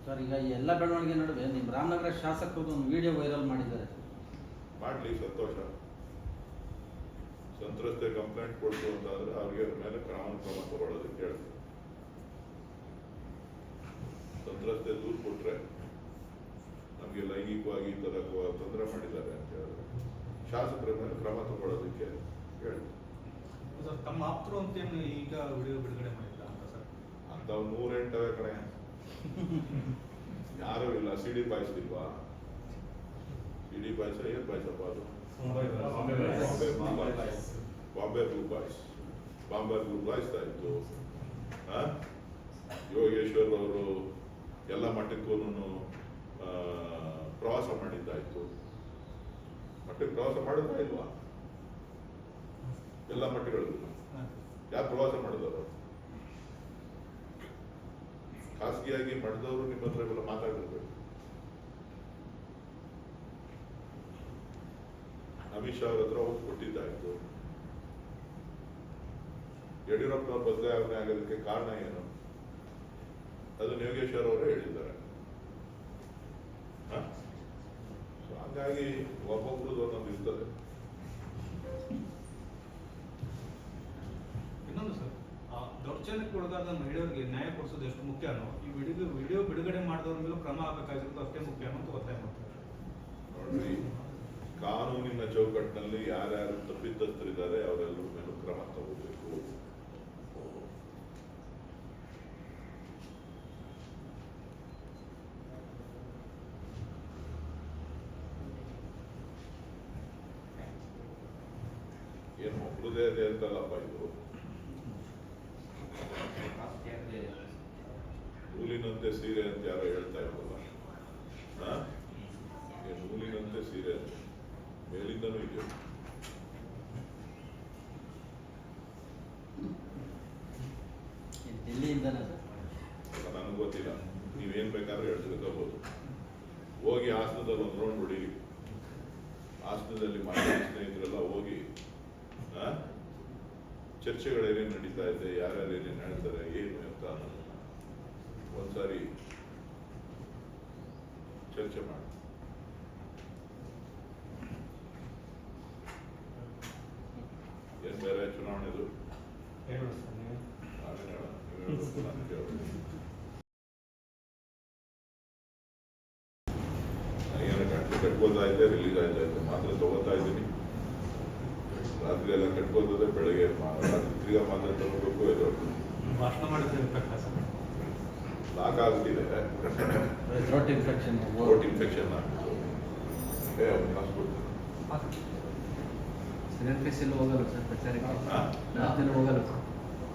Sir ಈಗ ಈ ಎಲ್ಲ ಬೆಳವಣಿಗೆ ನಡುವೆ ನಿಮ್ಮ ರಾಮನಗರ ಶಾಸಕರು ಒಂದು ವಿಡಿಯೋ ವೈರಲ್ ಮಾಡಿದ್ದಾರೆ. ಮಾಡಲಿ, ಸಂತೋಷ. ಸಂತ್ರಸ್ತೆ ಕಂಪ್ಲೇಂಟ್ ಕೊಡ್ತು ಅಂತಂದ್ರೆ ಅವ್ರಿಗೆ ಮೇಲೆ ಕ್ರಮ ತಗೊಳ್ಳೋದಕ್ಕೆ ಹೇಳ್ತೀವಿ. ಸಂತ್ರಸ್ತೆ ದೂರು ಕೊಟ್ರೆ ನಮಗೆ ಲೈಂಗಿಕವಾಗಿ ಈ ಥರ ತೊಂದರೆ ಮಾಡಿದ್ದಾರೆ ಅಂತ ಹೇಳಿದ್ರೆ ಶಾಸಕರ ಮೇಲೆ ಕ್ರಮ ತಗೊಳ್ಳೋದಕ್ಕೆ ಹೇಳ್ತೀವಿ. ಸರ್, ತಮ್ಮ ಆಪ್ತರು ಅಂತ ಈಗ ವಿಡಿಯೋ ಬಿಡುಗಡೆ ಮಾಡಿಲ್ಲ ಅಂತ ಸರ್? ಅಂಥವು 108 ಕಡೆ ಯಾರೂ ಇಲ್ಲ. ಸಿಡಿ ಪಾಯಿಸ್ತಿಲ್ವಾ? ಸಿಡಿ ಪಾಯಸ ಏನು ಪಾಯಸಪ್ಪ ಅದು? Bombay blue boys. Bombay blue ಬಾಯ್ಸ್ತಾ ಇತ್ತು. ಯೋಗೇಶ್ವರ್ ಅವರು ಎಲ್ಲ ಮಟ್ಟಕ್ಕೂ ಪ್ರವಾಸ ಮಾಡಿದ್ದಾಯ್ತು. ಮಟ್ಟಕ್ಕೆ ಪ್ರವಾಸ ಮಾಡುತ್ತಾ ಇಲ್ವಾ? ಎಲ್ಲ ಮಟ್ಟಗಳಿಗೂ ಯಾರು ಪ್ರವಾಸ ಮಾಡಿದವರು? ಖಾಸಗಿಯಾಗಿ ಮಾಡಿದವರು ನಿಮ್ಮ ಹತ್ರ ಇವೆಲ್ಲ ಮಾತಾಡಿರ್ಬೇಕು. ಅಮಿತ್ ಶಾ ಅವ್ರ ಹತ್ರ ಹೋಗಿ ಕೊಟ್ಟಿದ್ದಾಯ್ತು. ಯಡಿಯೂರಪ್ಪನವ್ರ ಬದಲಾವಣೆ ಆಗೋದಕ್ಕೆ ಕಾರಣ ಏನು? ಅದನ್ನು ಯೋಗೇಶ್ವರ್ ಅವರೇ ಹೇಳಿದ್ದಾರೆ. ಹಾಗಾಗಿ ಒಬ್ಬೊಬ್ರದ್ದು ಒಂದೊಂದು ಇರ್ತದೆ. ಇನ್ನೊಂದು ಸರ್, ದೌರ್ಜನ್ಯಕ್ಕೆ ಒಳಗಾದ ಮಹಿಳೆಯರಿಗೆ ನ್ಯಾಯ ಕೊಡಿಸೋದು ಎಷ್ಟು ಮುಖ್ಯನೋ ಈ ವಿಡಿಯೋ ಬಿಡುಗಡೆ ಮಾಡಿದವ್ರ ಮೇಲೂ ಕ್ರಮ ಆಗಬೇಕಾಗಿರೋದು ಅಷ್ಟೇ ಮುಖ್ಯ ಅಂತ ಒತ್ತಾಯ ಮಾಡ್ತಾರೆ. ನೋಡ್ರಿ, ಕಾನೂನಿನ ಚೌಕಟ್ಟಿನಲ್ಲಿ ಯಾರ್ಯಾರು ತಪ್ಪಿತಸ್ಥರಿದ್ದಾರೆ ಅವರೆಲ್ಲರ ಮೇಲೂ ಕ್ರಮ ತಗೋಬೇಕು. ಏನು ಒಬ್ಬರದೇ ಅದೇ ಅಂತಲ್ಲಪ್ಪ ಇದು. ನೂಲಿನಂತೆ ಸೀರೆ ಅಂತ ಯಾರೋ ಹೇಳ್ತಾ ಇಲ್ವಲ್ಲ? ನೂಲಿನಂತೆ ಸೀರೆ ಅಂತ ಮೇಲಿಂದನೂ ಇದೆ. ನನಗೆ ಗೊತ್ತಿಲ್ಲ, ನೀವೇನ್ ಬೇಕಾದ್ರೂ ಹೇಳ್ತಿರ್ಕೋಬಹುದು. ಹೋಗಿ ಹಾಸನದಲ್ಲಿ ಒಂದು ರೌಂಡ್ ಹೊಡೀರಿ. ಹಾಸನದಲ್ಲಿ ಮಾತಾಡಿ ಸ್ನೇಹಿತರೆಲ್ಲ ಹೋಗಿ ಚರ್ಚೆಗಳು ಏನೇನು ನಡೀತಾ ಇದೆ, ಯಾರ್ಯಾರು ಏನೇನು ಹೇಳ್ತಾರೆ, ಏನು ಅಂತ ಒಂದ್ಸಾರಿ ಚರ್ಚೆ ಮಾಡಿ. ಏನ್ ಬೇರೆ ಚುನಾವಣೆದು ಏನು ಗಂಟೆ ಕಟ್ಕೋತಾ ಇದ್ದೆ, ರಿಲೀಸ್ ಆಯ್ತಾ ಇದ್ದೆ, ಮಾತ್ರ ತಗೋತಾ ಇದ್ದೀನಿ. ರಾತ್ರಿ ಎಲ್ಲ ಕಟ್ಕೋತದೆ, ಬೆಳಗ್ಗೆ ರಾತ್ರಿ ತಿರ್ಗಾ ಮಾತ್ರ ತಗೋಬೇಕು. ಇದು ಭಾಷಣ ಮಾಡಿದ್ರೆ ಲಾಕ್ ಆಗ್ಬಿಟ್ಟಿದೆ. ಥ್ರೋಟ್ ಇನ್ಫೆಕ್ಷನ್ ಆಗ್ಬಿಟ್ಟು ಅವಕಾಶ ಕೊಡ್ತೀನಿ. ಹೋಗಲ್ಲ ಸರ್ ಪ್ರಚಾರಕ್ಕೆ, ಹೋಗಲ್ಲ ಸರ್.